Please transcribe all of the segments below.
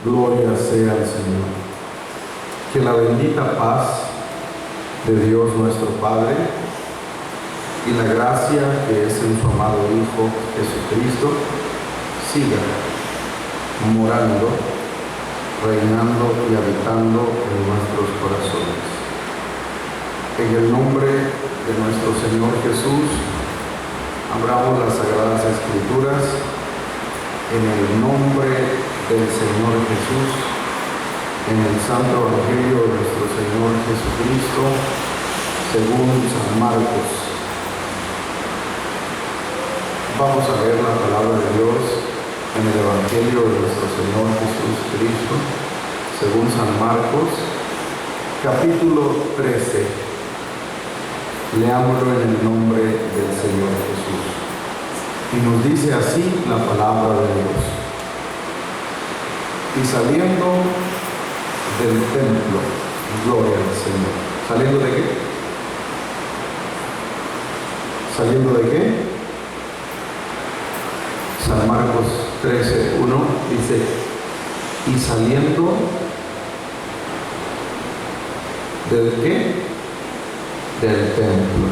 Gloria sea al Señor. Que la bendita paz de Dios nuestro Padre y la gracia que es en su amado Hijo Jesucristo siga morando, reinando y habitando en nuestros corazones. En el nombre de nuestro Señor Jesús, abramos las Sagradas Escrituras en el nombre del Señor Jesús, en el Santo Evangelio de nuestro Señor Jesucristo, según San Marcos. Vamos a leer la palabra de Dios en el Evangelio de nuestro Señor Jesucristo, según San Marcos, capítulo 13. Leámoslo en el nombre del Señor Jesús. Y nos dice así la palabra de Dios. Y saliendo del templo, gloria al Señor. ¿Saliendo de qué? ¿Saliendo de qué? San Marcos 13:1 dice, y saliendo ¿del qué? Del templo.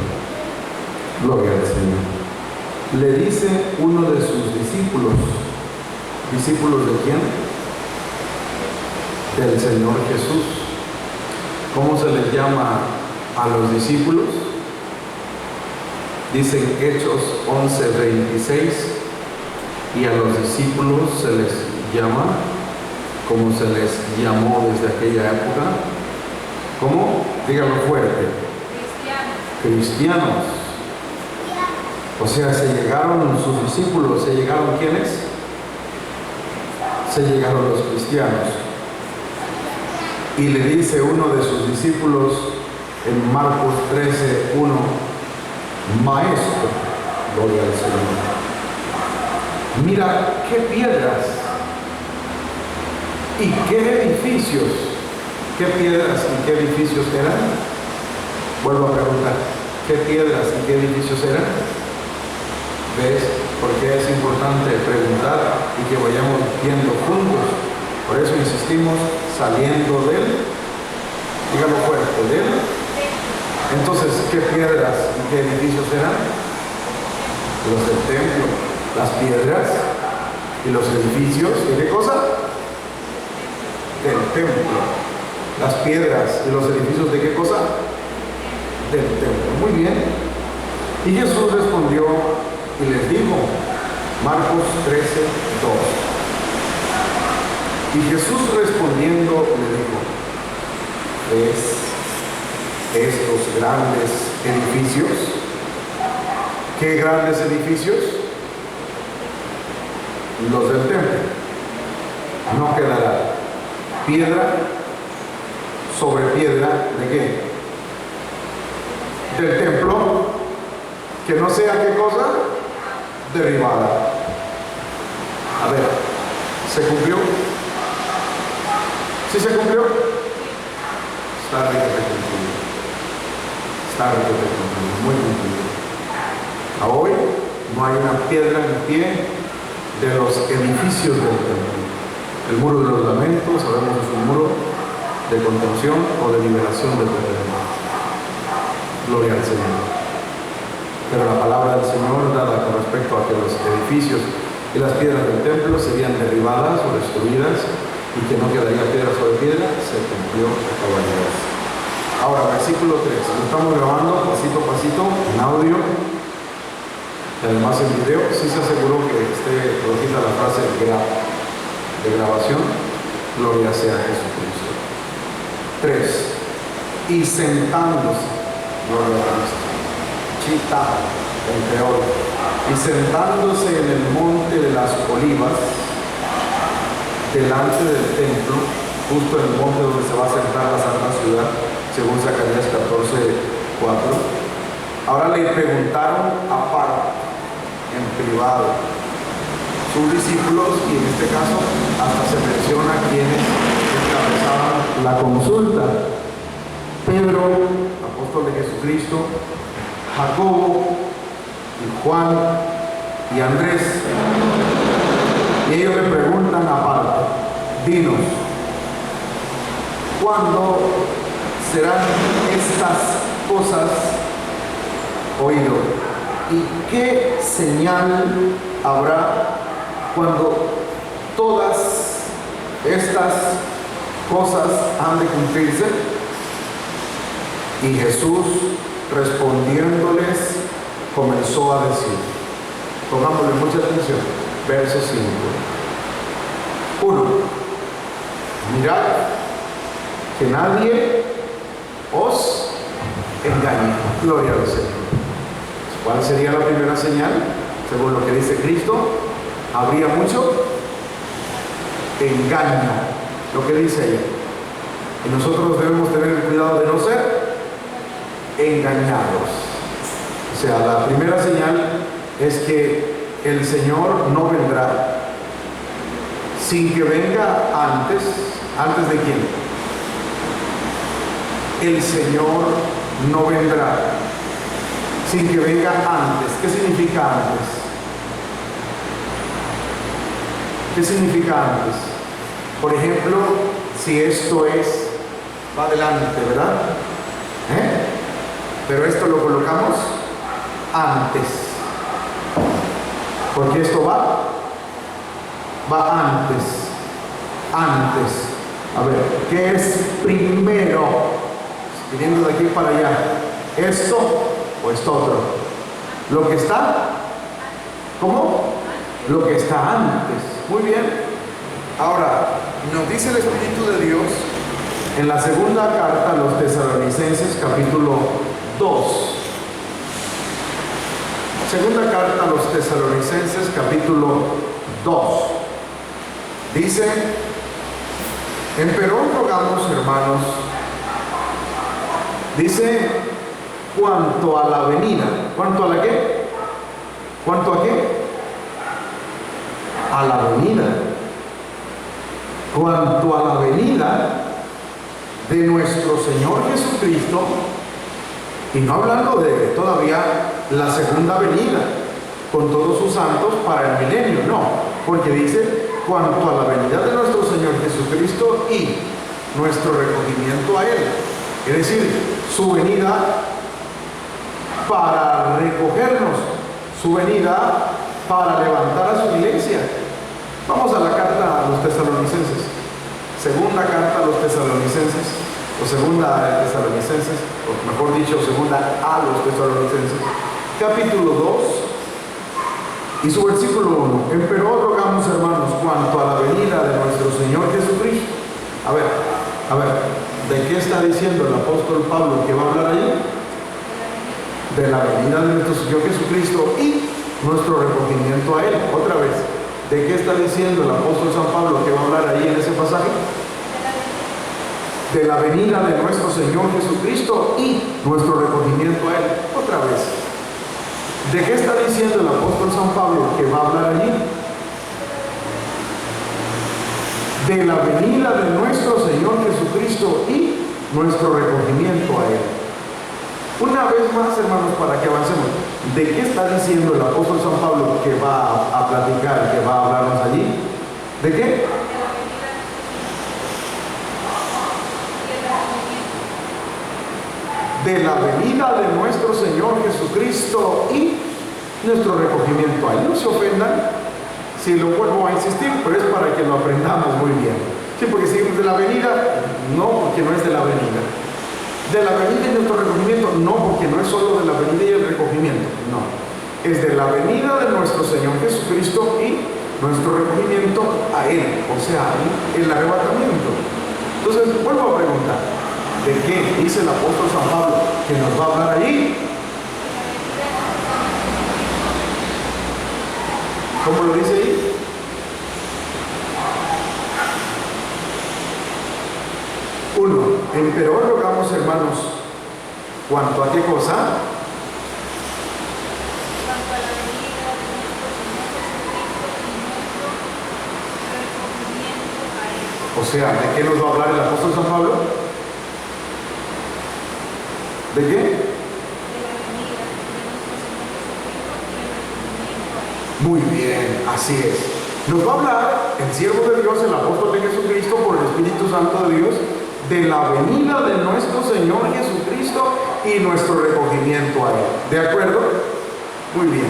Gloria al Señor. Le dice uno de sus discípulos. ¿Discípulos de quién? Del Señor Jesús. ¿Cómo se les llama a los discípulos? Dicen Hechos 11:26, y a los discípulos se les llama como se les llamó desde aquella época. ¿Cómo? Díganlo fuerte. Cristianos. O sea, se llegaron sus discípulos. ¿Se llegaron quiénes? Se llegaron los cristianos. Y le dice uno de sus discípulos en Marcos 13:1, Maestro, gloria al Señor, mira qué piedras y qué edificios. ¿Qué piedras y qué edificios eran? Vuelvo a preguntar, ¿qué piedras y qué edificios eran? ¿Ves? Porque es importante preguntar y que vayamos viendo juntos. Por eso insistimos, saliendo de él, dígalo fuerte, de él. Entonces, ¿qué piedras y qué edificios eran? Los del templo, las piedras y los edificios. ¿Y qué cosa? Del templo. Las piedras y los edificios, ¿de qué cosa? Del templo. Muy bien. Y Jesús respondió y les dijo, Marcos 13:2. Y Jesús respondiendo le dijo, ¿ves estos grandes edificios? ¿Qué grandes edificios? Los del templo. No quedará piedra sobre piedra, ¿de qué? Del templo, que no sea qué cosa, derribada. A ver, ¿se cumplió? ¿Sí se cumplió? Está requete cumplido. Está requete cumplido, muy cumplido. A hoy no hay una piedra en pie de los edificios del templo. El muro de los lamentos, sabemos que es un muro de contención o de liberación del terreno. Gloria al Señor. Pero la palabra del Señor dada con respecto a que los edificios y las piedras del templo serían derribadas o destruidas y que no quedaría piedra sobre piedra, se cumplió a cabalidad. Ahora, versículo 3. Lo estamos grabando pasito a pasito en audio y además en video. Sí se aseguró que esté produjida la frase de grabación. Gloria sea a Jesucristo. 3. Y sentándose, gloria a Cristo, chita, el peor, y sentándose en el monte de las Olivas, delante del templo, justo en el monte donde se va a sentar la Santa Ciudad, según Zacarías 14:4. Ahora le preguntaron aparte, en privado, sus discípulos, y en este caso hasta se menciona quienes encabezaban la consulta: Pedro, apóstol de Jesucristo, Jacobo, y Juan y Andrés. Y ellos le preguntan aparte, Dinos, ¿cuándo serán estas cosas? Oído. ¿Y qué señal habrá cuando todas estas cosas han de cumplirse? Y Jesús, respondiéndoles, comenzó a decir, pongámosle mucha atención, verso 5. 1. Mirad que nadie os engañe. Gloria al Señor. ¿Cuál sería la primera señal? Según lo que dice Cristo, habría mucho engaño, lo que dice ella. Y nosotros debemos tener el cuidado de no ser engañados. O sea, la primera señal es que el Señor no vendrá sin que venga antes. ¿Antes de quién? El Señor no vendrá sin que venga antes. ¿Qué significa antes? ¿Qué significa antes? Por ejemplo, si esto es, va adelante, ¿verdad? Pero esto lo colocamos antes, porque esto va antes. A ver, ¿qué es primero? Viniendo de aquí para allá, ¿esto o esto otro? Lo que está, ¿cómo? Lo que está antes. Muy bien. Ahora, nos dice el Espíritu de Dios en la segunda carta a los Tesalonicenses, capítulo 2. Segunda carta a los Tesalonicenses, capítulo 2. Dice: empero rogamos, hermanos, dice, cuanto a la venida. ¿Cuánto a la qué? ¿Cuánto a qué? A la venida. Cuanto a la venida de nuestro Señor Jesucristo, y no hablando de todavía la segunda venida con todos sus santos para el milenio, no, porque dice cuanto a la venida de nuestro Señor Jesucristo y nuestro recogimiento a Él, es decir, su venida para recogernos, su venida para levantar a su iglesia. Vamos a la carta a los Tesalonicenses, segunda carta a los Tesalonicenses, o segunda de Tesalonicenses, o mejor dicho, segunda a los Tesalonicenses, capítulo 2 y su versículo 1. Empero rogamos, hermanos, cuanto a la venida de nuestro Señor Jesucristo. A ver, ¿de qué está diciendo el apóstol Pablo que va a hablar allí? De la venida de nuestro Señor Jesucristo y nuestro recogimiento a Él. Otra vez, ¿de qué está diciendo el apóstol San Pablo que va a hablar ahí en ese pasaje? De la venida de nuestro Señor Jesucristo y nuestro recogimiento a Él. Otra vez, ¿de qué está diciendo el apóstol San Pablo que va a hablar allí? De la venida de nuestro Señor Jesucristo y nuestro recogimiento a Él. Una vez más, hermanos, para que avancemos, ¿de qué está diciendo el apóstol San Pablo que va a platicar, que va a hablarnos allí? ¿De qué? De la venida de nuestro Señor Jesucristo y nuestro recogimiento a Él. No se ofendan si lo vuelvo a insistir, pero es para que lo aprendamos muy bien. Sí, porque si de la venida, no, porque no es de la venida. De la venida y nuestro recogimiento, no, porque no es solo de la venida y el recogimiento, no. Es de la venida de nuestro Señor Jesucristo y nuestro recogimiento a Él, o sea, el arrebatamiento. Entonces, vuelvo a preguntar, ¿de qué dice el apóstol San Pablo que nos va a hablar allí? ¿Cómo lo dice ahí? Uno, empero rogamos, hermanos, ¿cuánto a qué cosa? O sea, ¿de qué nos va a hablar el apóstol San Pablo? ¿De qué? Muy bien, así es. Nos va a hablar el siervo de Dios, el apóstol de Jesucristo, por el Espíritu Santo de Dios, de la venida de nuestro Señor Jesucristo y nuestro recogimiento a Él. ¿De acuerdo? Muy bien.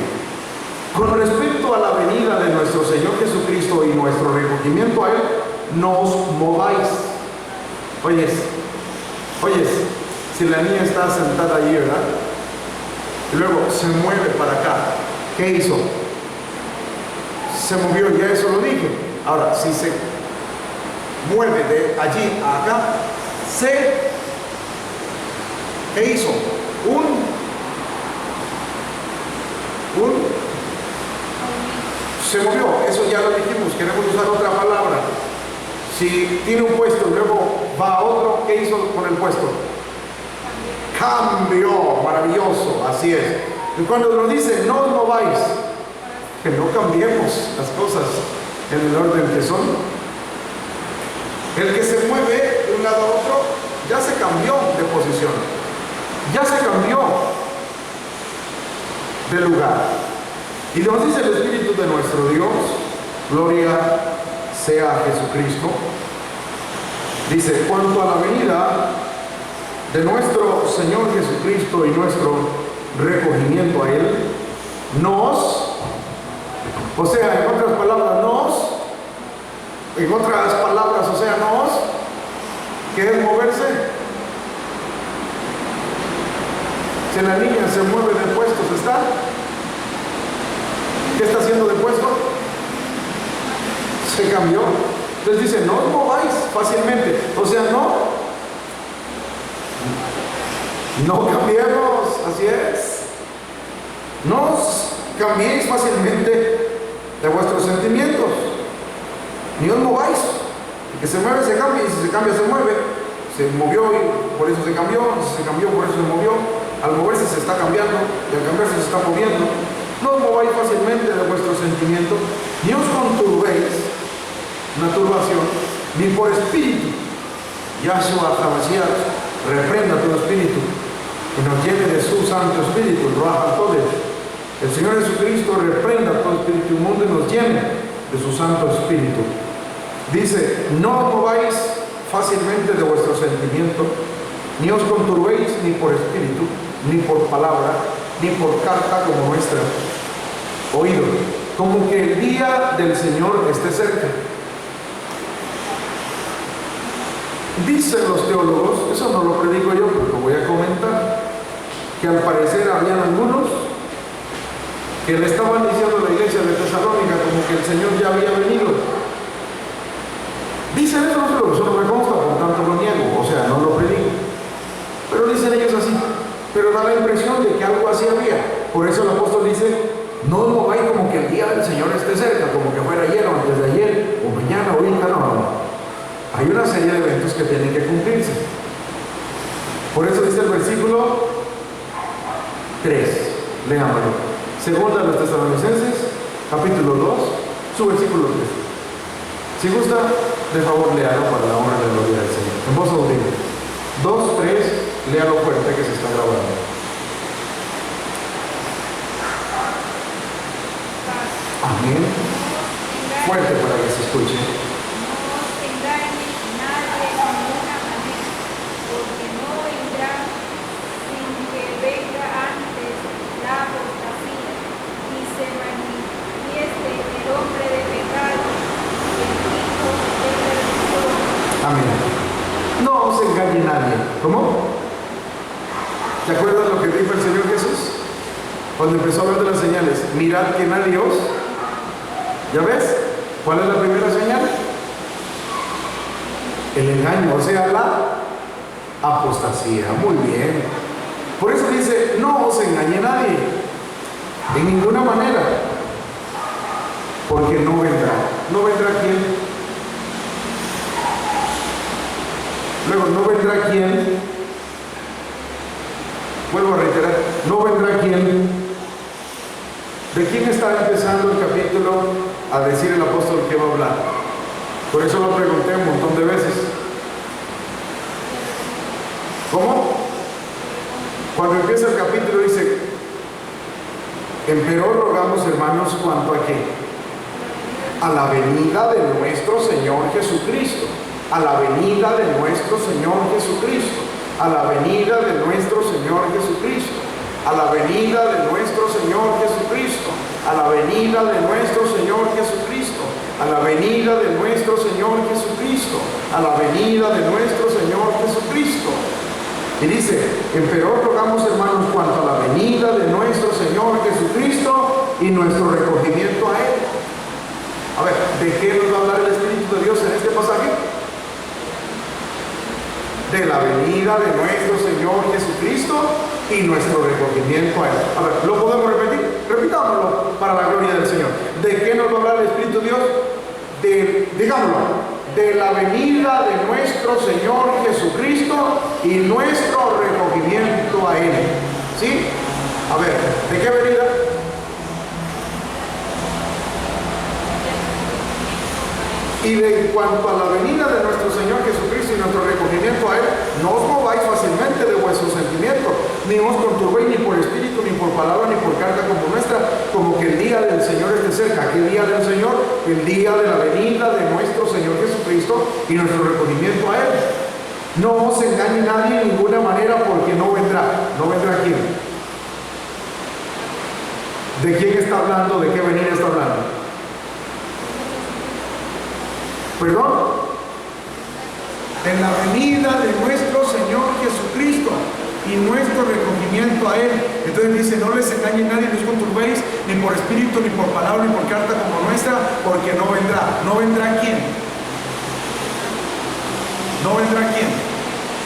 Con respecto a la venida de nuestro Señor Jesucristo y nuestro recogimiento a Él, no os mováis. Oyes, si la niña está sentada allí, ¿verdad? Y luego se mueve para acá. ¿Qué hizo? Se movió, ya eso lo dije. Ahora, si se mueve de allí a acá, ¿qué hizo? Se movió, eso ya lo dijimos, queremos usar otra palabra. Si tiene un puesto y luego va a otro, ¿qué hizo con el puesto? Cambió, maravilloso, así es. Y cuando nos dice, no os mováis, que no cambiemos las cosas en el orden que son. El que se mueve de un lado a otro, ya se cambió de posición, ya se cambió de lugar. Y nos dice el Espíritu de nuestro Dios, gloria sea a Jesucristo, dice, cuanto a la venida de nuestro Señor Jesucristo y nuestro recogimiento a Él, o sea, en otras palabras, ¿qué es moverse? Si la niña se mueve de puesto, ¿qué está haciendo de puesto? Se cambió. Entonces dice, no os mováis fácilmente. O sea, no cambiemos, así es. No os cambiéis fácilmente de vuestros sentimientos. Ni os mováis. El que se mueve se cambia, y si se cambia se mueve. Se movió y por eso se cambió, si se cambió por eso se movió. Al moverse se está cambiando, y al cambiarse se está moviendo. No os mováis fácilmente de vuestros sentimientos, ni os conturbéis, una turbación, ni por espíritu. Yahshua HaMashiach, reprenda tu espíritu y nos llene de su Santo Espíritu, Ruach HaKodesh. El Señor Jesucristo reprenda todo espíritu inmundo y nos llene de su Santo Espíritu. Dice, no os mováis fácilmente de vuestro sentimiento, ni os conturbéis ni por espíritu, ni por palabra, ni por carta como nuestra. Oído, como que el día del Señor esté cerca. Dicen los teólogos, eso no lo predico yo, pero lo voy a comentar, que al parecer habían algunos que le estaban diciendo a la iglesia de Tesalónica como que el Señor ya había venido. Dicen eso, pero eso no me consta, por tanto lo niego, o sea, no lo predico. Pero dicen ellos así, pero da la impresión de que algo así había. Por eso el apóstol dice, no os mováis como que el día del Señor esté cerca, como que fuera ayer o antes de ayer, o mañana o ahorita, no. Hay una serie de eventos que tienen que cumplirse. Por eso dice el versículo 3, leámoslo. Segunda de los Tesalonicenses, capítulo 2, su versículo 3. Si gusta, de favor, léalo para la honra de la gloria del Señor. En voz audible. 2, 3, léalo fuerte que se está grabando. Amén. Fuerte para que se escuche. Amén. No os engañe nadie. ¿Cómo? ¿Te acuerdas lo que dijo el Señor Jesús? Cuando empezó a hablar de las señales, mirad que nadie os... ¿Ya ves? ¿Cuál es la primera señal? El engaño, o sea, la apostasía. Muy bien. Por eso dice, no os engañe nadie. De ninguna manera. Porque no vendrá. ¿No vendrá quién? Luego, ¿no vendrá quién? Vuelvo a reiterar, ¿no vendrá quién? ¿De quién está empezando el capítulo a decir el apóstol que va a hablar? Por eso lo pregunté un montón de veces. ¿Cómo? Cuando empieza el capítulo dice, empero rogamos, hermanos, cuanto a qué? a la venida de nuestro Señor Jesucristo, a la venida de nuestro Señor Jesucristo, a la venida de nuestro Señor Jesucristo, a la venida de nuestro Señor Jesucristo, a la venida de nuestro Señor Jesucristo, a la venida de nuestro Señor Jesucristo, a la venida de nuestro Señor Jesucristo. Y dice, empero rogamos, hermanos, cuanto a la venida de nuestro Señor Jesucristo y nuestro recogimiento a Él. A ver, ¿de qué nos va a hablar el Espíritu de Dios en este pasaje? De la venida de nuestro Señor Jesucristo y nuestro recogimiento a Él. A ver, ¿lo podemos repetir? Repitámoslo para la gloria del Señor. ¿De qué nos va a hablar el Espíritu de Dios? Digámoslo, de la venida de nuestro Señor Jesucristo y nuestro recogimiento a Él. ¿Sí? A ver, ¿de qué venida? Y de cuanto a la venida de nuestro Señor Jesucristo y nuestro recogimiento a Él, no os mováis fácilmente de vuestros sentimientos, ni os conturbéis ni por espíritu, ni por palabra, ni por carta como nuestra, como que el día del Señor esté cerca. ¿Qué día del Señor? El día de la venida de nuestro Señor Jesucristo y nuestro recogimiento a Él. No os engañe nadie en ninguna manera, porque no vendrá. ¿No vendrá quién? ¿De quién está hablando? ¿De qué venida está hablando? ¿Perdón? En la venida de nuestro Señor Jesucristo y nuestro recogimiento a Él. Entonces dice, no les engañe nadie, no os conturbéis, ni por espíritu, ni por palabra, ni por carta como nuestra, porque no vendrá. ¿No vendrá quién? ¿No vendrá quién?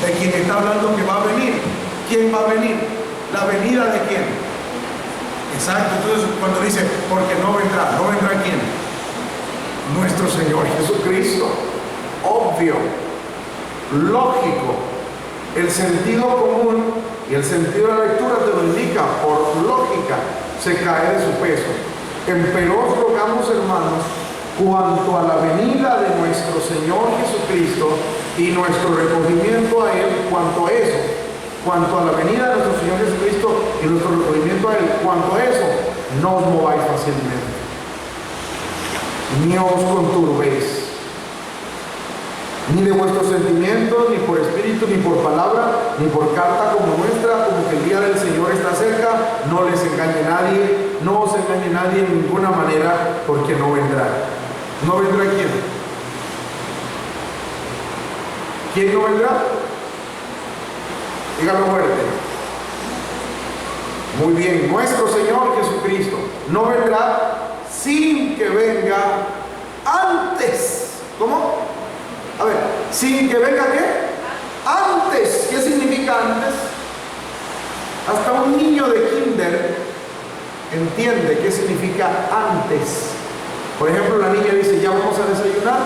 De quien está hablando que va a venir. ¿Quién va a venir? ¿La venida de quién? Exacto. Entonces cuando dice, porque no vendrá, ¿no vendrá quién? Nuestro Señor Jesucristo. Obvio, lógico. El sentido común y el sentido de la lectura te lo indica, por lógica se cae de su peso. Empero os rogamos, hermanos, cuanto a la venida de nuestro Señor Jesucristo y nuestro recogimiento a Él, cuanto a eso, cuanto a la venida de nuestro Señor Jesucristo y nuestro recogimiento a Él, cuanto a eso, no os mováis fácilmente, ni os conturbéis, ni de vuestros sentimientos, ni por espíritu, ni por palabra, ni por carta como nuestra, como que el día del Señor está cerca. No les engañe nadie, no os engañe nadie en ninguna manera, porque no vendrá. ¿No vendrá quién? ¿Quién no vendrá? Dígalo fuerte. Muy bien, nuestro Señor Jesucristo no vendrá sin que venga antes. ¿Cómo? A ver, sin que venga ¿qué? Antes. ¿Qué significa antes? Hasta un niño de kinder entiende qué significa antes. Por ejemplo, la niña dice, ya vamos a desayunar.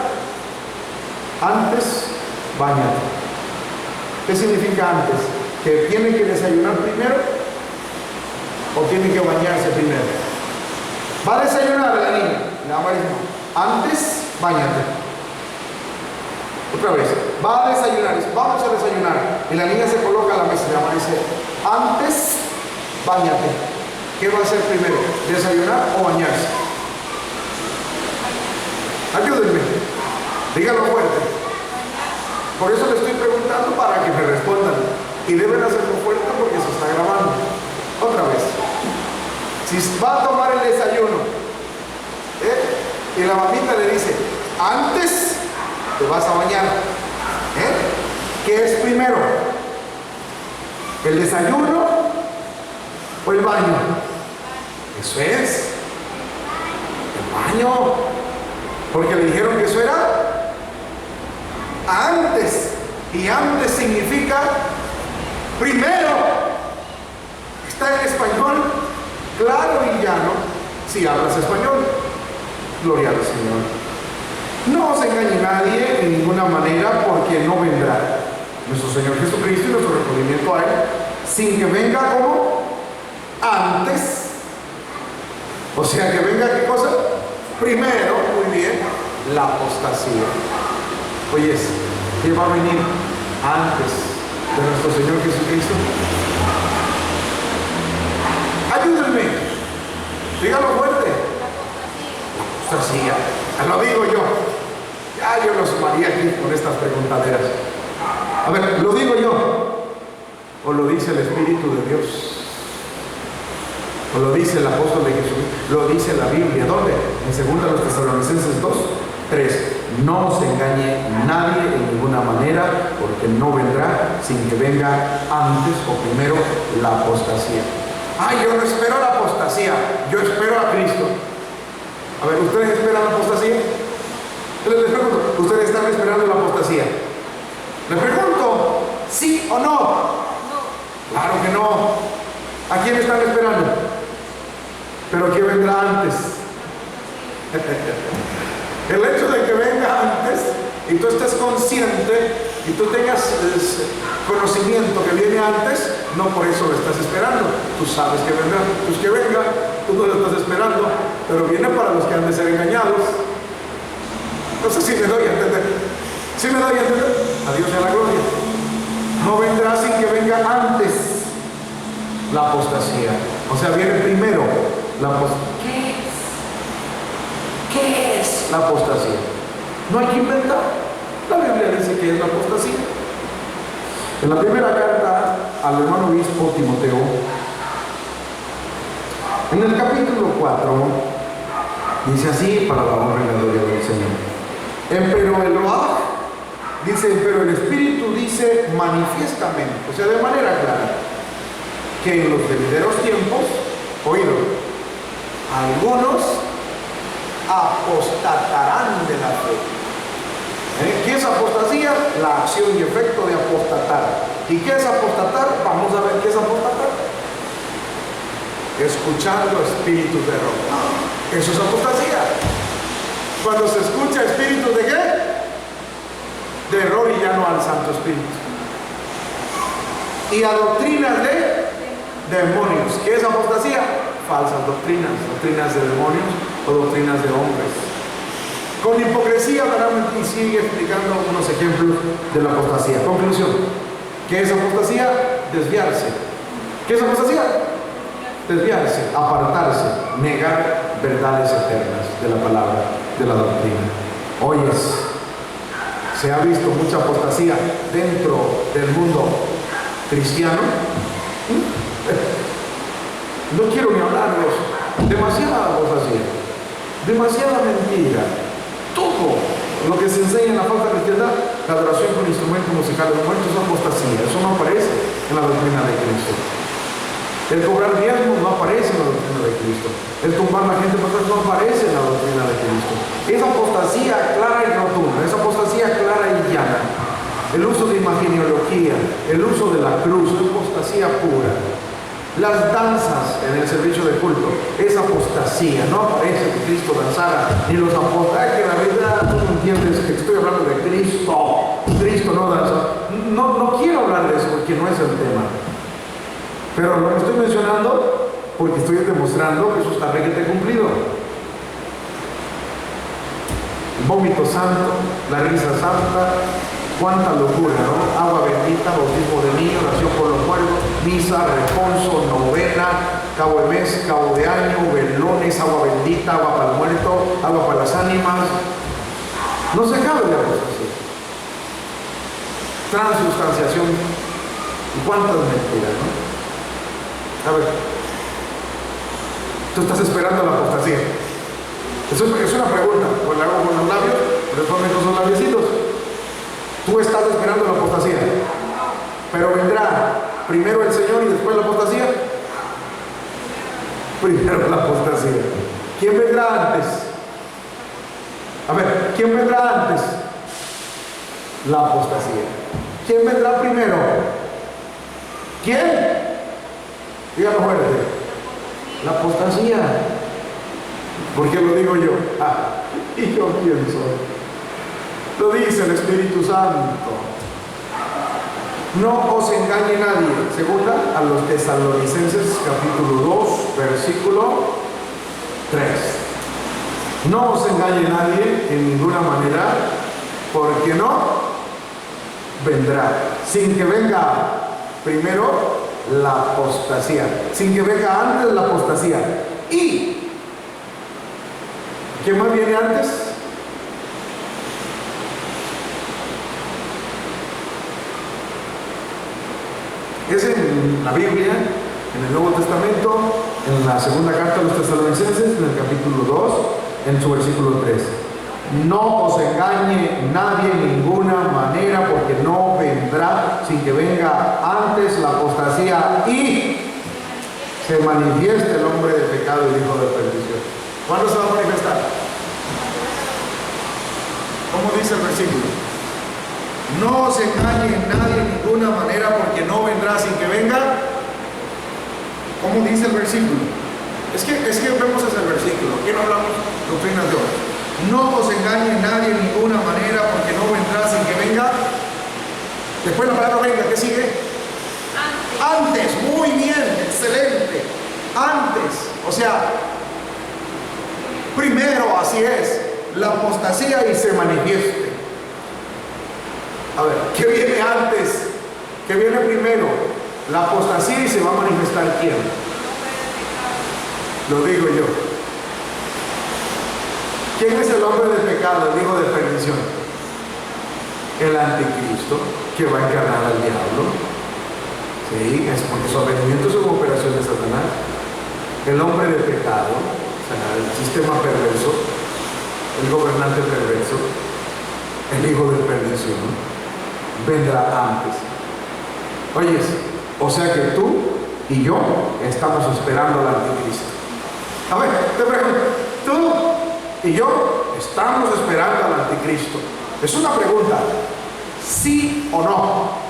Antes, báñate. ¿Qué significa antes? ¿Que tiene que desayunar primero o tiene que bañarse primero? Va a desayunar la niña. La mamá dice, no. Antes, báñate. Otra vez, va a desayunar, vamos a desayunar. Y la niña se coloca a la mesa y la mamá dice, antes, báñate. ¿Qué va a hacer primero? ¿Desayunar o bañarse? Ayúdenme, díganlo fuerte. Por eso le estoy preguntando para que me respondan. Y deben hacerlo fuerte porque se está grabando. Otra vez. Si va a tomar el desayuno, y la mamita le dice, antes te vas a bañar. ¿Qué es primero? ¿El desayuno o el baño? Eso es. El baño. Porque le dijeron que eso era antes. Y antes significa primero. Está en español claro y llano si hablas español. Gloria al Señor. No os engañe nadie en ninguna manera, porque no vendrá nuestro Señor Jesucristo y nuestro recogimiento a Él sin que venga como antes. O sea, que venga ¿qué cosa? Primero, muy bien, la apostasía. Oye, ¿qué va a venir antes de nuestro Señor Jesucristo? Ayúdenme, dígalo fuerte. La apostasía. Lo digo yo. Ya yo lo sumaría aquí con estas preguntaderas. A ver, ¿lo digo yo? ¿O lo dice el Espíritu de Dios? ¿O lo dice el apóstol de Jesús? ¿Lo dice la Biblia? ¿Dónde? En 2 Tesalonicenses 2, 3. No se engañe nadie en ninguna manera, porque no vendrá sin que venga antes o primero la apostasía. Ay, yo no espero la apostasía, yo espero a Cristo. A ver, ¿ustedes esperan la apostasía? Les pregunto, ¿ustedes están esperando la apostasía? Les pregunto, ¿sí o no? Claro que no. ¿A quién están esperando? ¿Pero qué vendrá antes? El hecho de que venga antes y tú estés consciente y tú tengas conocimiento que viene antes, no por eso lo estás esperando. Tú sabes que vendrá. Pues que venga, tú no lo estás esperando, pero viene para los que han de ser engañados. No sé si me doy a entender. ¿Sí me doy a entender? A Dios sea la gloria. No vendrá sin que venga antes la apostasía. O sea, viene primero la apostasía. ¿Qué es la apostasía? No hay que inventar. La Biblia dice que es la apostasía. En la primera carta al hermano obispo Timoteo, en el capítulo 4, dice así, para la honra y la gloria del Señor. Pero el Ruach dice, pero el Espíritu dice manifiestamente, o sea, de manera clara, que en los venideros tiempos, oído, algunos apostatarán de la fe. ¿Qué es apostasía? La acción y efecto de apostatar. ¿Y qué es apostatar? Vamos a ver qué es apostatar. Escuchando espíritus de error. Eso es apostasía. Cuando se escucha espíritus de qué? De error y ya no al Santo Espíritu. Y a doctrinas de demonios. ¿Qué es apostasía? Falsas doctrinas, doctrinas de demonios o doctrinas de hombres. Con hipocresía, ¿verdad? Y sigue explicando unos ejemplos de la apostasía. Conclusión. ¿Qué es apostasía? Desviarse. ¿Qué es apostasía? Desviarse, apartarse, negar verdades eternas de la palabra, de la doctrina. Oyes, se ha visto mucha apostasía dentro del mundo cristiano. No quiero ni hablar de eso. Demasiada apostasía, demasiada mentira. Todo lo que se enseña en la falsa cristiandad, la adoración con instrumentos musicales muertos, es apostasía. Eso no aparece en la doctrina de Cristo. El cobrar diezmos no aparece en la doctrina de Cristo. El tumbar la gente no aparece en la doctrina de Cristo. Es apostasía clara y rotunda, es apostasía clara y llana. El uso de imagenología, el uso de la cruz, es apostasía pura. Las danzas en el servicio de culto es apostasía. No aparece que Cristo danzara, ni los apóstoles. Que la verdad tú no entiendes que estoy hablando de Cristo. Cristo no danza. No quiero hablar de eso porque no es el tema. Pero lo estoy mencionando porque estoy demostrando que eso está requete cumplido. El vómito santo, la risa santa, cuánta locura, ¿no? Agua bendita, bautismo de niño, nació por los muertos, misa, reponso, novena, cabo de mes, cabo de año, velones, agua bendita, agua para el muerto, agua para las ánimas. No se cabe de apostasía. Transustanciación. ¿Y cuántas mentiras, no? A ver, tú estás esperando la apostasía. Eso es una pregunta. Pues la hago con los labios, responden con sus labiecitos. Tú estás esperando la apostasía. Pero vendrá primero el Señor y después la apostasía. Primero la apostasía. ¿Quién vendrá antes? A ver, ¿quién vendrá antes? La apostasía. ¿Quién vendrá primero? ¿Quién? Dígalo fuerte. La apostasía. ¿Por qué lo digo yo? ¿Y yo quién soy? Lo dice el Espíritu Santo. No os engañe nadie. Segunda a los Tesalonicenses capítulo 2 versículo 3. No os engañe nadie en ninguna manera, porque no vendrá sin que venga primero la apostasía, sin que venga antes la apostasía. ¿Y qué más viene antes? Es en la Biblia, en el Nuevo Testamento, en la segunda carta a los Tesalonicenses, en el capítulo 2, en su versículo 3. No os engañe nadie en ninguna manera, porque no vendrá sin que venga antes la apostasía y se manifieste el hombre de pecado y el hijo de perdición. ¿Cuándo se va a manifestar? ¿Cómo dice el versículo? No os engañe nadie en ninguna manera, porque no vendrá sin que venga. ¿Cómo dice el versículo? Es que vemos ese versículo. Aquí no hablamos doctrinas de hoy. No os engañe nadie en ninguna manera, porque no vendrá sin que venga. Después la palabra venga, ¿qué sigue? Antes. Muy bien, excelente. Antes, o sea, primero, así es, la apostasía y se manifieste. A ver, ¿qué viene antes? ¿Qué viene primero? La apostasía y se va a manifestar ¿quién? Lo digo yo. ¿Quién es el hombre de pecado, el hijo de perdición? El anticristo, que va a encarnar al diablo. Sí, es porque su avenimiento es una operación de Satanás. El hombre de pecado, o sea, el sistema perverso, el gobernante perverso, el hijo de perdición, vendrá antes. Oyes, o sea que tú y yo estamos esperando al anticristo. A ver, te pregunto, tú y yo estamos esperando al anticristo. Es una pregunta, ¿sí o no?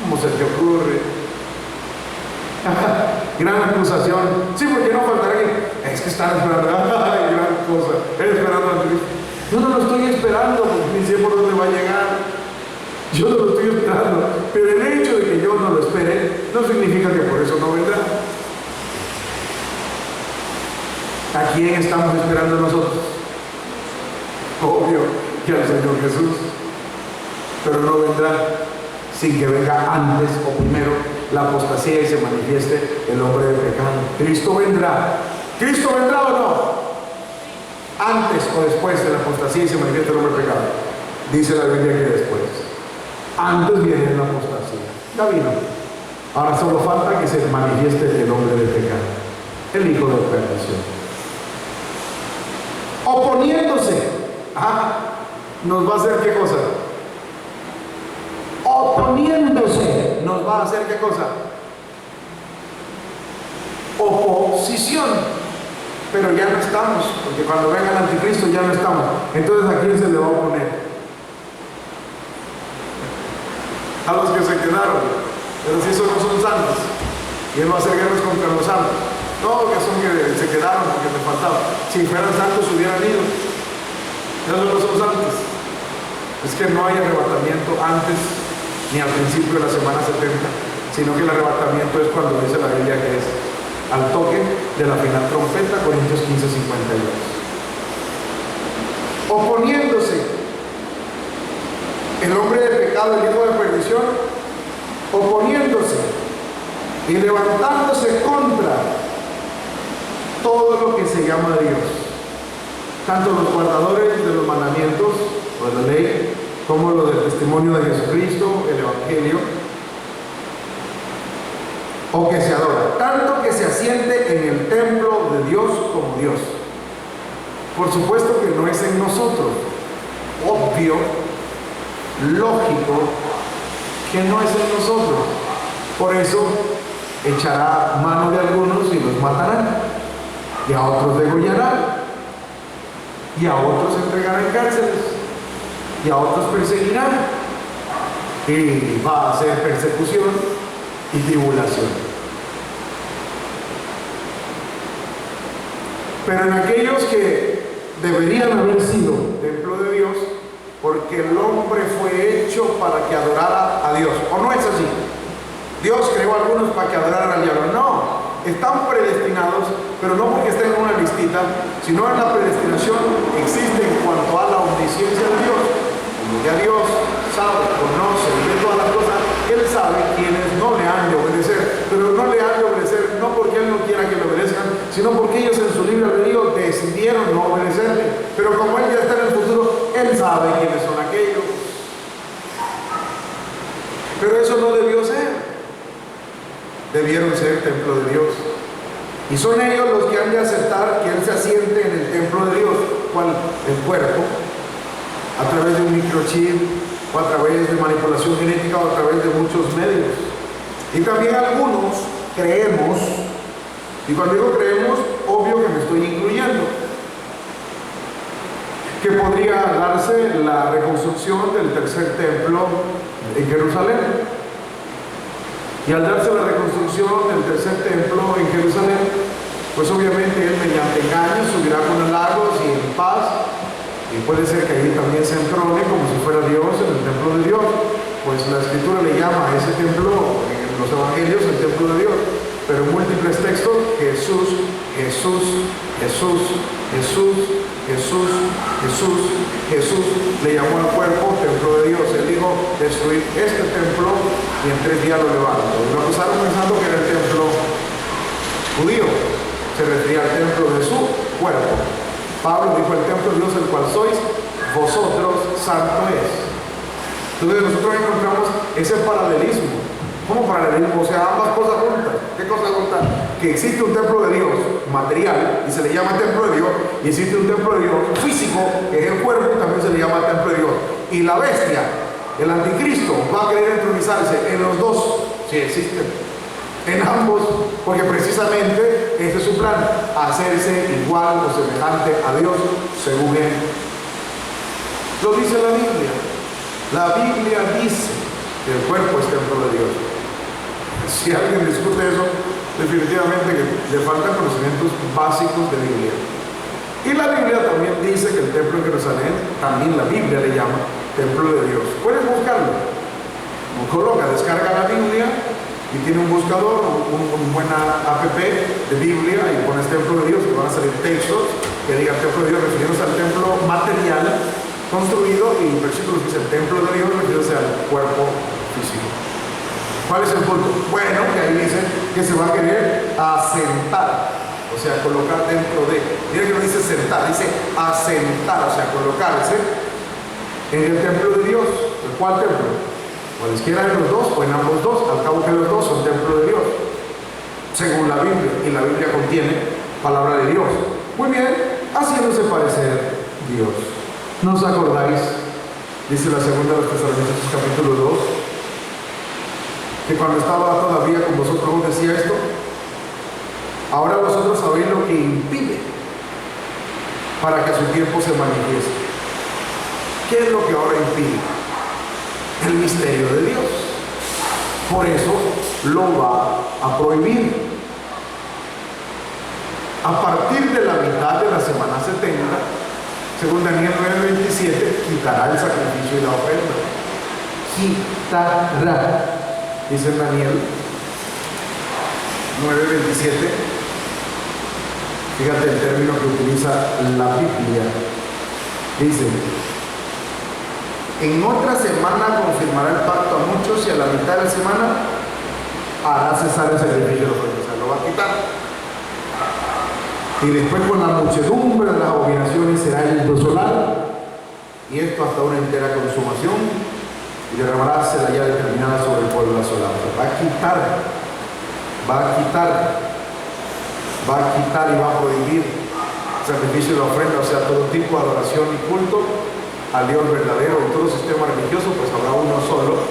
¿Cómo se te ocurre? Gran acusación. Sí, porque no faltará que es que están esperando. Ay, gran cosa. Eres esperando al anticristo. Yo no lo estoy esperando porque ni sé por dónde va a llegar. Yo no lo estoy esperando. Pero el hecho de que yo no lo espere no significa que por eso no vendrá. ¿A quién estamos esperando nosotros? Obvio que al Señor Jesús. Pero no vendrá sin que venga antes o primero la apostasía y se manifieste el hombre de pecado. Cristo vendrá. ¿Cristo vendrá o no? Antes o después de la apostasía y se manifieste el hombre de pecado. Dice la Biblia que después. Antes viene la apostasía. Ya vino. Ahora solo falta que se manifieste el hombre de pecado, el hijo de perdición. Oponiéndose. ¿Nos va a hacer qué cosa? Oponiéndose. ¿Nos va a hacer qué cosa? Oposición. Pero ya no estamos, porque cuando venga el anticristo ya no estamos. Entonces, ¿a quién se le va a oponer? A los que se quedaron. Pero si esos no son santos, y él va a hacer guerras contra los santos. No, que son que se quedaron porque te faltaba. Si fueran santos hubieran ido. Esos no son santos. Es que no hay arrebatamiento antes ni al principio de la semana 70, sino que el arrebatamiento es cuando dice la Biblia que es al toque de la final trompeta, Corintios 15:52. Oponiéndose el hombre de pecado, el hijo de perdición, oponiéndose y levantándose contra todo lo que se llama Dios, tanto los guardadores de los mandamientos o de la ley, como lo del testimonio de Jesucristo, el Evangelio, o que se adora, tanto que se asiente en el templo de Dios como Dios. Por supuesto que no es en nosotros, obvio, lógico, que no es en nosotros. Por eso echará mano de algunos y los matará, y a otros degollará, y a otros entregará en cárceles, y a otros perseguirán, y va a hacer persecución y tribulación. Pero en aquellos que deberían haber sido templo de Dios, porque el hombre fue hecho para que adorara a Dios, ¿o no es así? Dios creó a algunos para que adoraran al diablo. No, están predestinados, pero no porque estén en una listita, sino en la predestinación existe en cuanto a la omnisciencia de Dios. Como ya Dios sabe, conoce y ve todas las cosas, Él sabe quienes no le han de obedecer, pero no le han de obedecer no porque Él no quiera que le obedezcan, sino porque ellos en su libre albedrío decidieron no obedecerle. Pero como Él ya está en el futuro, Él sabe quiénes son aquellos. Pero eso no debió ser. debieron ser templo de Dios. Y son ellos los que han de aceptar que Él se asiente en el templo de Dios, ¿cuál? El cuerpo, a través de un microchip, o a través de manipulación genética, o a través de muchos medios. Y también algunos creemos, y cuando digo creemos, obvio que me estoy incluyendo, que podría darse la reconstrucción del tercer templo en Jerusalén. Y al darse la reconstrucción del tercer templo en Jerusalén, pues obviamente Él mediante engaños subirá con halagos y en paz, y puede ser que ahí también se entrone como si fuera Dios en el templo de Dios. Pues la Escritura le llama a ese templo en los Evangelios el templo de Dios, pero en múltiples textos Jesús, Jesús, Jesús, Jesús, Jesús, Jesús, Jesús le llamó al cuerpo templo de Dios. Él dijo: destruir este templo y en 3 días lo levanto. Y lo acusaron pensando que era el templo judío, se refería al templo de su cuerpo. Pablo dijo: el templo de Dios, el cual sois vosotros, santo es. Entonces nosotros encontramos ese paralelismo. ¿Cómo paralelismo? O sea, ambas cosas juntas. ¿Qué cosas juntas? Que existe un templo de Dios material y se le llama templo de Dios, y existe un templo de Dios físico que es el cuerpo, también se le llama templo de Dios. Y la bestia, el anticristo, va a querer entronizarse en los dos, si existen, en ambos, porque precisamente ese es su plan: hacerse igual o semejante a Dios según Él. Lo dice la Biblia. La Biblia dice que el cuerpo es templo de Dios. Si alguien discute eso, definitivamente que le faltan conocimientos básicos de Biblia. Y la Biblia también dice que el templo en Jerusalén, también la Biblia le llama templo de Dios. Puedes buscarlo. Coloca, descarga la Biblia y tiene un buscador, un buena app de Biblia, y pones templo de Dios y van a salir textos que digan templo de Dios refiriéndose al templo material construido, y versículos que dice el templo de Dios refiriéndose al cuerpo físico. ¿Cuál es el punto? Bueno, que ahí dice que se va a querer asentar, o sea, colocar dentro de. Mira que no dice sentar, dice asentar, o sea, colocarse en el templo de Dios. ¿El cuál templo? Cualesquiera de los dos o en ambos dos, al cabo que los dos son templo de Dios, según la Biblia, y la Biblia contiene palabra de Dios. Muy bien, haciéndose parecer Dios. ¿No os acordáis? Dice la segunda de los Tesalonicenses capítulo 2, que cuando estaba todavía con vosotros os decía esto: ahora vosotros sabéis lo que impide para que a su tiempo se manifieste. ¿Qué es lo que ahora impide? El misterio de Dios. Por eso lo va a prohibir. A partir de la mitad de la semana 70, según Daniel 9:27, quitará el sacrificio y la ofrenda. Quitará. Dice Daniel 9:27. Fíjate el término que utiliza la Biblia. Dice: en otra semana confirmará el pacto a muchos, y a la mitad de la semana hará cesar el sacrificio de la ofrenda. O sea, lo va a quitar. Y después, con la muchedumbre de las abominaciones, será el desolado, y esto hasta una entera consumación, y derramaráse la ya determinada sobre el pueblo asolado. Va a quitar, va a quitar, va a quitar y va a prohibir el sacrificio de la ofrenda, o sea, todo tipo de adoración y culto al Dios verdadero. En todo sistema religioso pues habrá uno solo.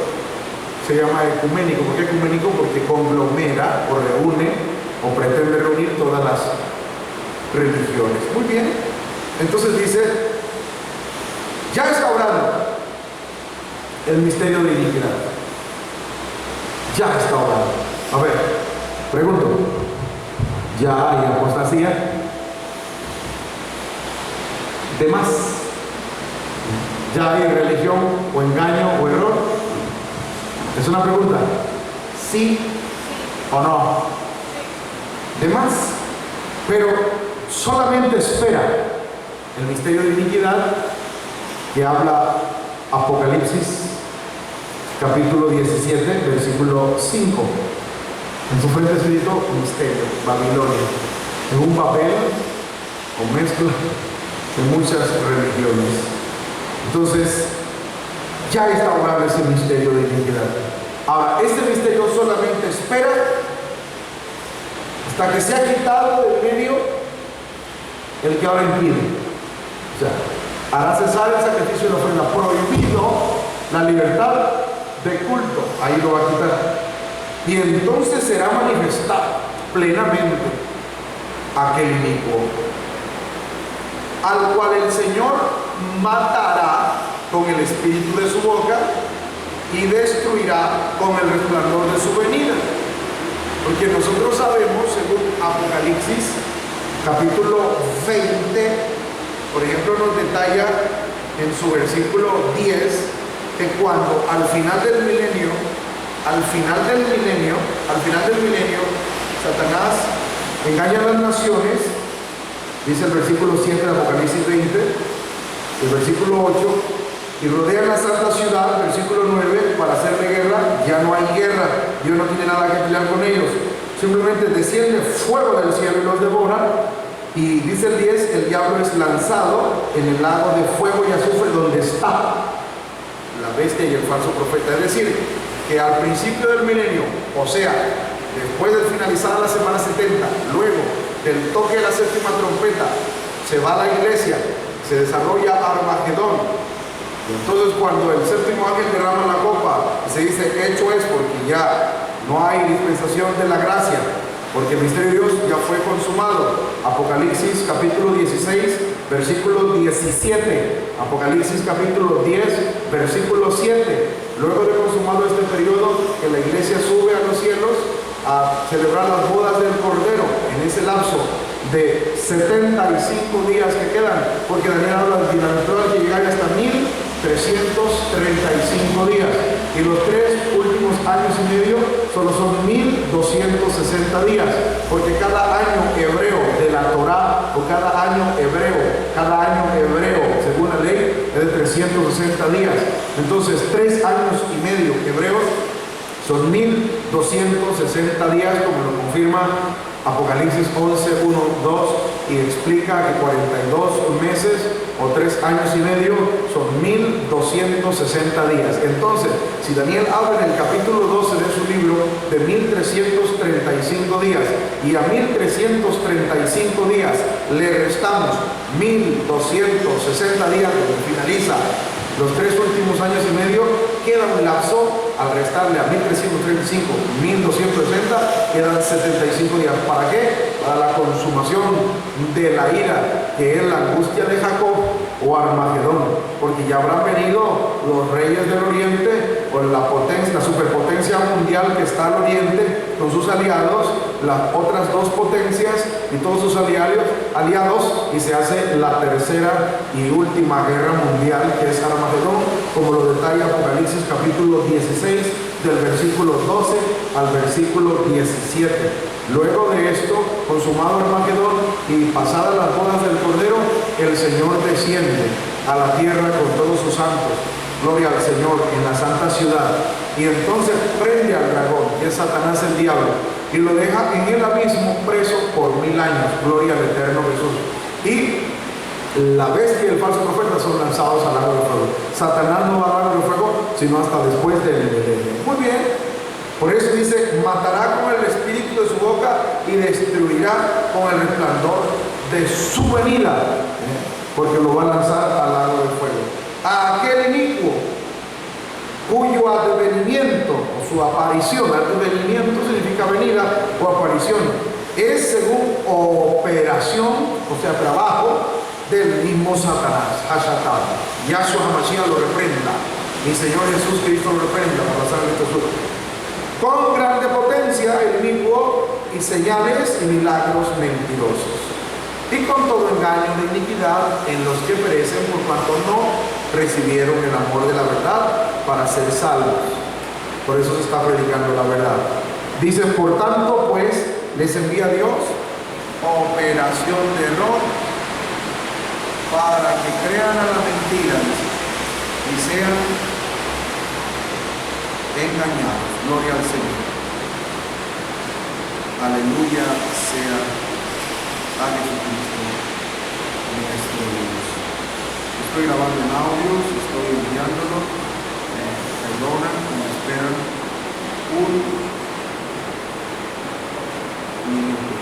Se llama ecuménico. ¿Por qué ecuménico? Porque conglomera o reúne o pretende reunir todas las religiones. Muy bien. Entonces dice: ya está obrando el misterio de iniquidad. Ya está obrando. A ver, pregunto: ¿ya hay apostasía? ¿De más? ¿Ya hay religión o engaño o error? Es una pregunta. ¿Sí o no? ¿De más? Pero solamente espera el misterio de iniquidad que habla Apocalipsis capítulo 17 versículo 5. En su frente escrito: misterio, Babilonia, en un papel o mezcla de muchas religiones. Entonces, ya está obrando ese misterio de iniquidad. Ahora, este misterio solamente espera hasta que se ha quitado del medio el que ahora impide. O sea, hará cesar el sacrificio y la ofrenda, prohibido la libertad de culto, ahí lo va a quitar. Y entonces será manifestado plenamente aquel inicuo, al cual el Señor matará con el espíritu de su boca y destruirá con el resplandor de su venida. Porque nosotros sabemos, según Apocalipsis capítulo 20, por ejemplo, nos detalla en su versículo 10 que cuando al final del milenio, Satanás engaña a las naciones, dice el versículo 7 de Apocalipsis 20, el versículo 8, y rodean la santa ciudad, versículo 9, para hacerle guerra. Ya no hay guerra, Dios no tiene nada que pelear con ellos, simplemente desciende fuego del cielo y los devora. Y dice el 10, el diablo es lanzado en el lago de fuego y azufre, donde está la bestia y el falso profeta. Es decir, que al principio del milenio, o sea, después de finalizar la semana 70, luego del toque de la séptima trompeta, se va a la iglesia, se desarrolla Armagedón. Entonces, cuando el séptimo ángel derrama la copa y se dice hecho es, porque ya no hay dispensación de la gracia, porque el misterio de Dios ya fue consumado. Apocalipsis capítulo 16, versículo 17. Apocalipsis capítulo 10, versículo 7. Luego de consumado este periodo, que la iglesia sube a los cielos a celebrar las bodas del Cordero, en ese lapso de 75 días que quedan, porque Daniel habla de bienaventurado que llegar hasta 1335 días, y los 3 últimos años y medio solo son 1260 días, porque cada año hebreo de la Torá, o cada año hebreo según la ley, es de 360 días. Entonces 3 años y medio hebreos son 1260 días, como lo confirma Apocalipsis 11, 1, 2, y explica que 42 meses o 3 años y medio son 1260 días. Entonces, si Daniel habla en el capítulo 12 de su libro de 1335 días, y a 1335 días le restamos 1260 días, donde finaliza los 3 últimos años y medio, queda un lapso, al restarle a 1335, 1260, quedan 75 días. ¿Para qué? Para la consumación de la ira, que es la angustia de Jacob, o Armagedón, porque ya habrán venido los reyes del oriente, con la potencia, la superpotencia mundial que está al oriente, con sus aliados, las otras 2 potencias y todos sus aliados, y se hace la tercera y última guerra mundial, que es Armagedón, como lo detalla Apocalipsis capítulo 16, del versículo 12 al versículo 17. Luego de esto, consumado Armagedón y pasadas las bodas del Cordero, el Señor desciende a la tierra con todos sus santos. Gloria al Señor, en la santa ciudad. Y entonces prende al dragón, que es Satanás el diablo, y lo deja en el abismo preso por 1000 años. Gloria al eterno Jesús. Y la bestia y el falso profeta son lanzados al lago de fuego. Satanás no va al lago de fuego, sino hasta después del milenio. Muy bien. Por eso dice, matará con el espíritu de su boca y destruirá con el resplandor de su venida, porque lo va a lanzar al lago de fuego. A aquel inicuo cuyo advenimiento o su aparición, advenimiento significa venida o aparición, es según operación, o sea, trabajo del mismo Satanás, Hashatán. Yahshua HaMashiach lo reprenda, mi Señor Jesús Cristo lo reprenda por la sangre de Jesús. Con grande potencia el inicuo y señales y milagros mentirosos, y con todo engaño de iniquidad en los que perecen, por cuanto no recibieron el amor de la verdad para ser salvos. Por eso se está predicando la verdad. Dice, por tanto, pues, les envía Dios operación de error para que crean a la mentira y sean engañados. Gloria al Señor. Aleluya sea a Jesucristo nuestro Dios. Estoy grabando en audios, estoy enviándolo. Perdonan, me esperan un minuto.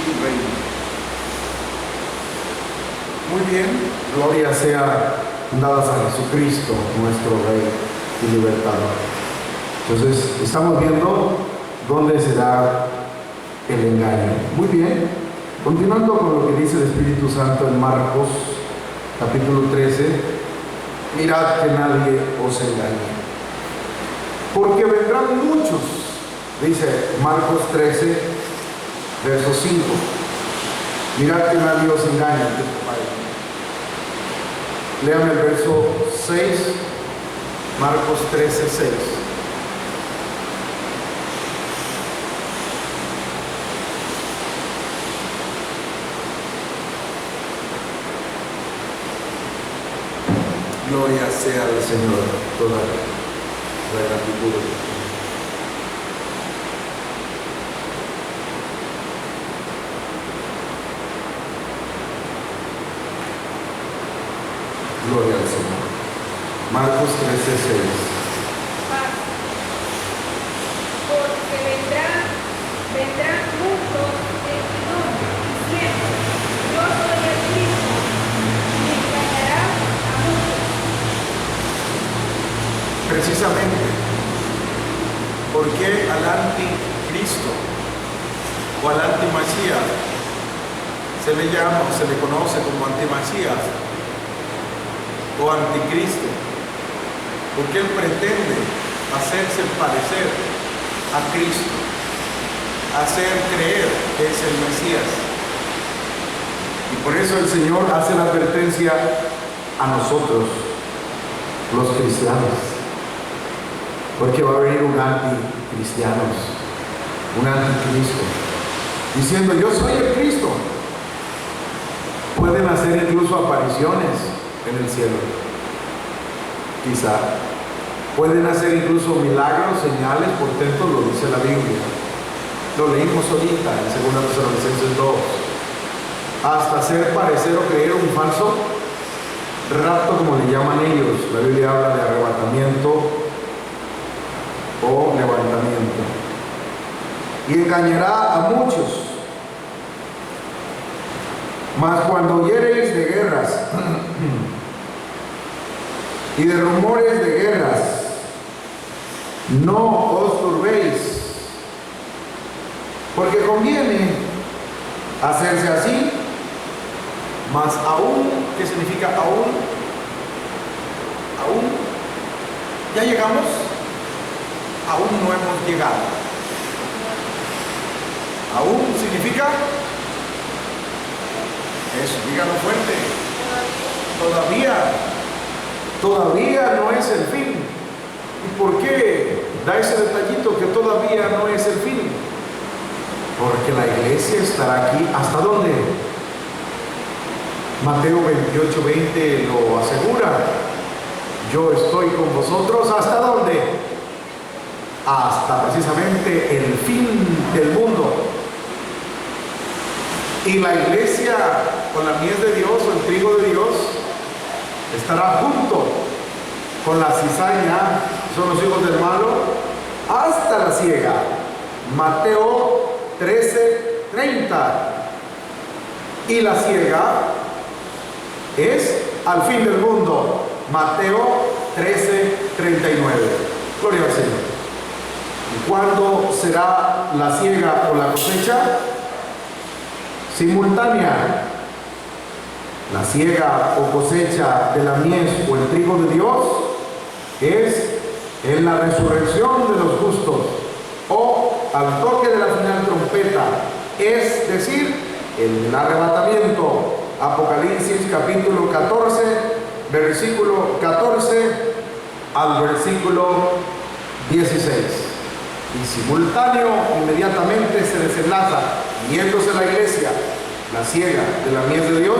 y reina. Muy bien, gloria sea dadas a Jesucristo, nuestro Rey y Libertador. Entonces, estamos viendo dónde se da el engaño. Muy bien, continuando con lo que dice el Espíritu Santo en Marcos, capítulo 13, mirad que nadie os engañe, porque vendrán muchos, dice Marcos 13, verso 5, mirad que nadie os engañe. Léame el verso 6, Marcos 13, 6. Gloria sea al Señor, toda la gratitud. Gloria al Señor. Marcos 13, 6. Porque vendrán muchos en mi nombre, diciendo, yo soy el Cristo, y engañarán a muchos. Precisamente, ¿por qué al anticristo o al antimasías se le llama o se le conoce como antimasías o anticristo? Porque él pretende hacerse parecer a Cristo, hacer creer que es el Mesías. Y por eso el Señor hace la advertencia a nosotros, los cristianos, porque va a venir un anticristiano, un anticristo, diciendo yo soy el Cristo. Pueden hacer incluso apariciones en el cielo, quizá pueden hacer incluso milagros, señales, portentos, lo dice la Biblia, lo leímos ahorita en 2 Tesalonicenses 2, hasta hacer parecer o creer un falso rapto, como le llaman ellos. La Biblia habla de arrebatamiento o levantamiento, y engañará a muchos. Mas cuando oyereis de guerras y de rumores de guerras, no os turbéis, porque conviene hacerse así, mas aún, ¿qué significa aún? Aún, ya llegamos, aún no hemos llegado. Aún significa eso, dígalo fuerte. Todavía no es el fin. ¿Y por qué da ese detallito que todavía no es el fin? Porque la iglesia estará aquí. ¿Hasta dónde? Mateo 28, 20 lo asegura. Yo estoy con vosotros. ¿Hasta dónde? Hasta precisamente el fin del mundo. Y la iglesia, con la mies de Dios o el trigo de Dios, estará junto con la cizaña, son los hijos del malo, hasta la siega. Mateo 13, 30. Y la siega es al fin del mundo. Mateo 13, 39. Gloria al Señor. ¿Y cuándo será la siega o la cosecha? Simultánea. La siega o cosecha de la mies o el trigo de Dios es en la resurrección de los justos o al toque de la final trompeta, es decir, en el arrebatamiento. Apocalipsis capítulo 14, versículo 14 al versículo 16. Y simultáneo, inmediatamente se desenlaza, yéndose la iglesia, la siega de la mies de Dios,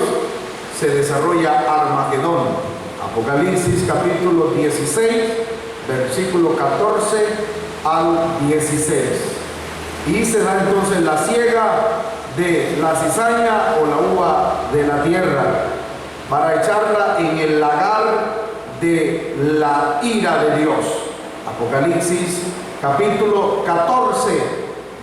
se desarrolla Armagedón. Apocalipsis capítulo 16, versículo 14 al 16. Y se da entonces la siega de la cizaña o la uva de la tierra para echarla en el lagar de la ira de Dios. Apocalipsis capítulo 14,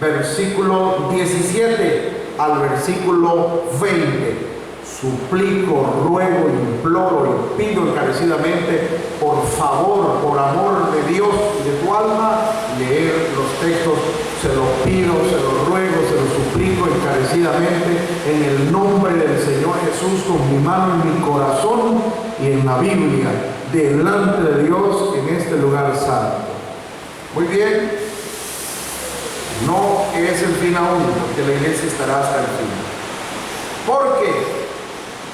versículo 17. al versículo 20. Suplico, ruego, imploro y pido encarecidamente, por favor, por amor de Dios y de tu alma, leer los textos. Se los pido, se los ruego, se los suplico encarecidamente en el nombre del Señor Jesús, con mi mano en mi corazón y en la Biblia, delante de Dios en este lugar santo. Muy bien, no es el fin aún, porque la iglesia estará hasta el fin. Porque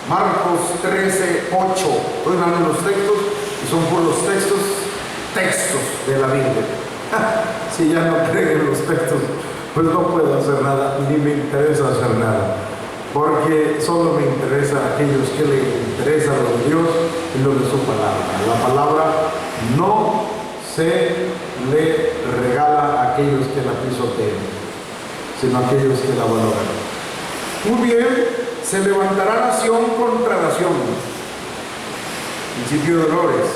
Marcos 13, 8, estoy dando los textos y son por los textos de la Biblia. Si ya no creen en los textos, pues no puedo hacer nada, ni me interesa hacer nada, porque solo me interesa a aquellos que le interesa lo de Dios y lo de su palabra. La palabra no se le regala a aquellos que la pisotean, sino a aquellos que la valoran. Muy bien. Se levantará nación contra nación. Principio de dolores.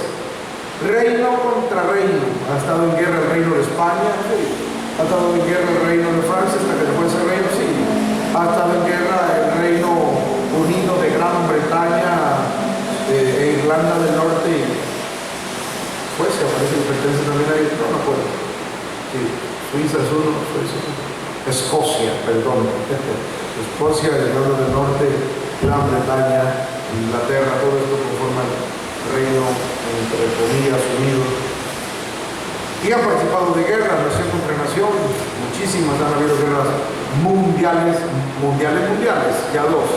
Reino contra reino. Ha estado en guerra el reino de España, sí. Ha estado en guerra el reino de Francia hasta que después el reino, sí. Ha estado en guerra el Reino Unido de Gran Bretaña, e Irlanda del Norte. Pues se aparece que pertenece también ahí. No me acuerdo. Sí. Suiza es uno, Escocia, perdón. Escocia, Irlanda del Norte, Gran Bretaña, Inglaterra, todo esto conforma el Reino, entre comillas, unido. Y han participado de guerras, nación contra nación, muchísimas, han habido guerras mundiales, ya dos.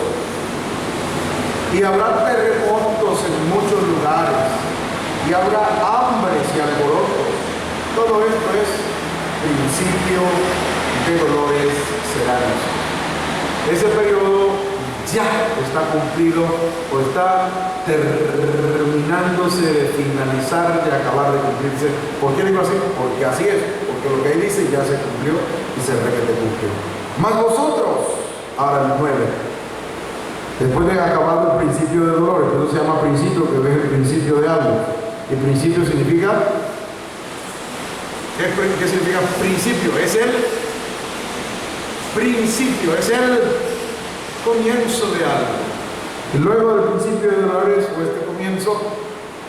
Y habrá terremotos en muchos lugares, y habrá hambres y alborotos. Todo esto es principio de dolores serán. Ese periodo ya está cumplido o está terminándose de finalizar, de acabar de cumplirse. ¿Por qué digo así? Porque así es, porque lo que ahí dice ya se cumplió y se cumplió. Mas vosotros, ahora el 9, después de acabar el principio de dolor, entonces se llama principio, que es el principio de algo. ¿Y principio significa? ¿Qué significa principio? Es el principio, es el comienzo de algo. Y luego del principio de dolores, o este comienzo,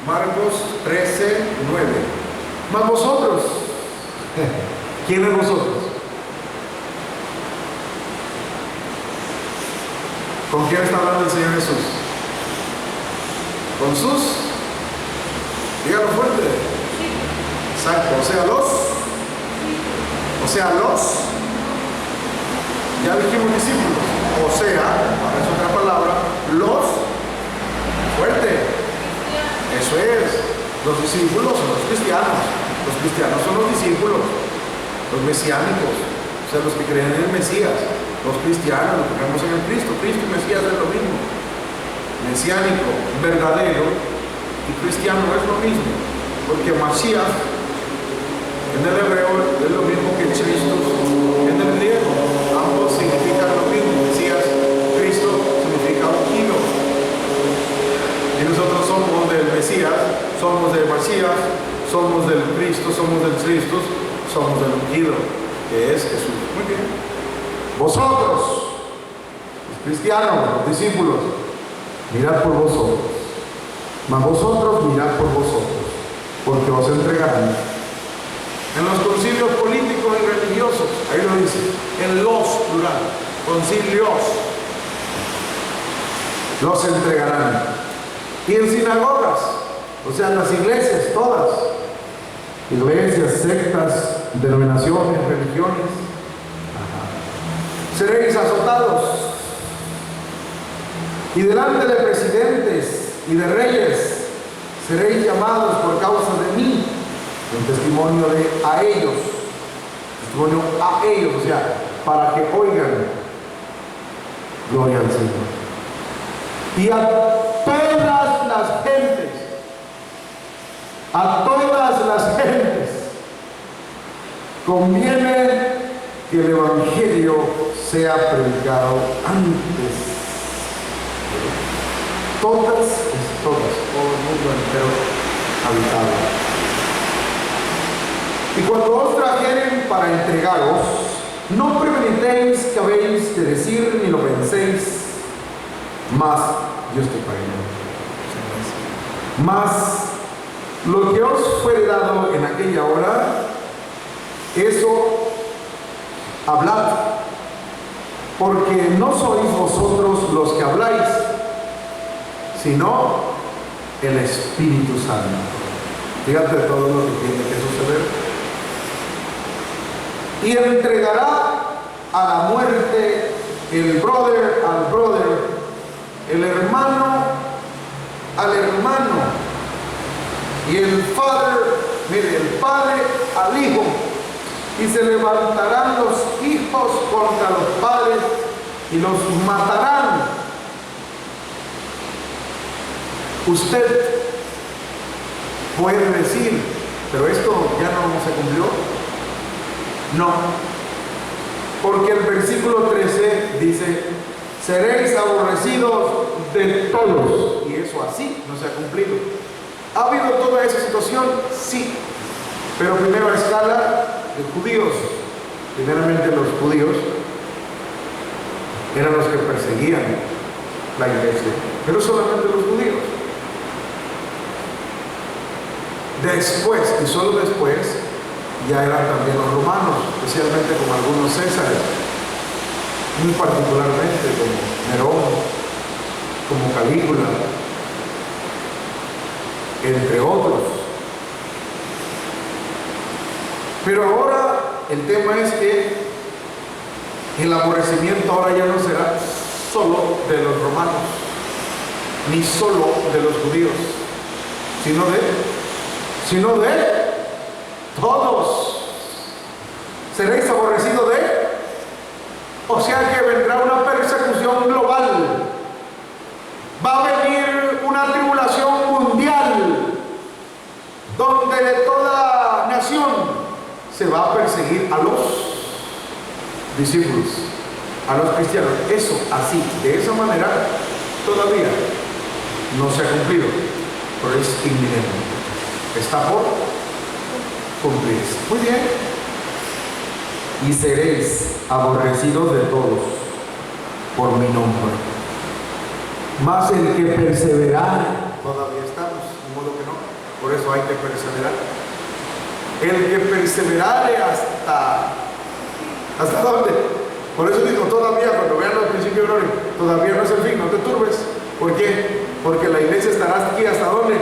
Marcos 13, 9. Mas vosotros, ¿quiénes vosotros? ¿Con quién está hablando el Señor Jesús? ¿Con sus? Dígalo fuerte. Exacto, o sea, los. Ya dijimos discípulos, o sea, ahora es otra palabra, los fuerte. Eso es, los discípulos son los cristianos son los discípulos, los mesiánicos, o sea, los que creen en el Mesías, los cristianos, los que creemos en el Cristo y Mesías es lo mismo. Mesiánico, verdadero y cristiano es lo mismo, porque Mashiach en el hebreo es lo mismo que Cristo en el griego. Ambos significan lo mismo. Mesías, Cristo significa ungido. Y nosotros somos del Mesías, somos del Mashiach, somos del Cristo, somos del Cristo, somos del ungido, que es Jesús. Muy bien. Vosotros, los cristianos, los discípulos, mirad por vosotros. Mas vosotros mirad por vosotros, porque os entregarán. En los concilios políticos y religiosos, ahí lo dice, en los plural, concilios, los entregarán. Y en sinagogas, o sea, en las iglesias, todas, iglesias, sectas, denominaciones, religiones, seréis azotados. Y delante de presidentes y de reyes seréis llamados por causa de mí. Un testimonio a ellos, o sea, para que oigan, gloria al Señor. Y a todas las gentes, conviene que el Evangelio sea predicado antes. Todo el mundo entero habitado. Y cuando os trajeren para entregaros, No premeditéis que habéis de decir, ni lo penséis, mas yo estoy pagando. Mas lo que os fue dado en aquella hora, eso hablad, porque no sois vosotros los que habláis, sino el Espíritu Santo. Fíjate todo lo que tiene que suceder. Y entregará a la muerte el brother al brother, el hermano al hermano, y el padre al hijo, y se levantarán los hijos contra los padres y los matarán. Usted puede decir, pero esto ya no se cumplió. No, porque el versículo 13 dice, seréis aborrecidos de todos, y eso así no se ha cumplido. ¿Ha habido toda esa situación? Sí, pero primero a escala de judíos. Primeramente los judíos eran los que perseguían la iglesia, pero solamente los judíos. Después, y solo después, ya eran también los romanos, especialmente como algunos Césares, muy particularmente como Nerón, como Calígula, entre otros. Pero ahora el tema es que el aborrecimiento ahora ya no será solo de los romanos, ni solo de los judíos, sino de todos. Seréis aborrecidos de, o sea que vendrá una persecución global, va a venir una tribulación mundial, donde de toda nación se va a perseguir a los discípulos, a los cristianos. Eso así, de esa manera, todavía no se ha cumplido, pero es inminente, está por cumplirse. Muy bien. Y seréis aborrecidos de todos por mi nombre. Mas el que perseverare, todavía estamos, de modo que no, por eso hay que perseverar. El que perseverare ¿hasta dónde? Por eso digo todavía, cuando vean al principio, todavía no es el fin, no te turbes. ¿Por qué? Porque la iglesia estará aquí, ¿hasta dónde?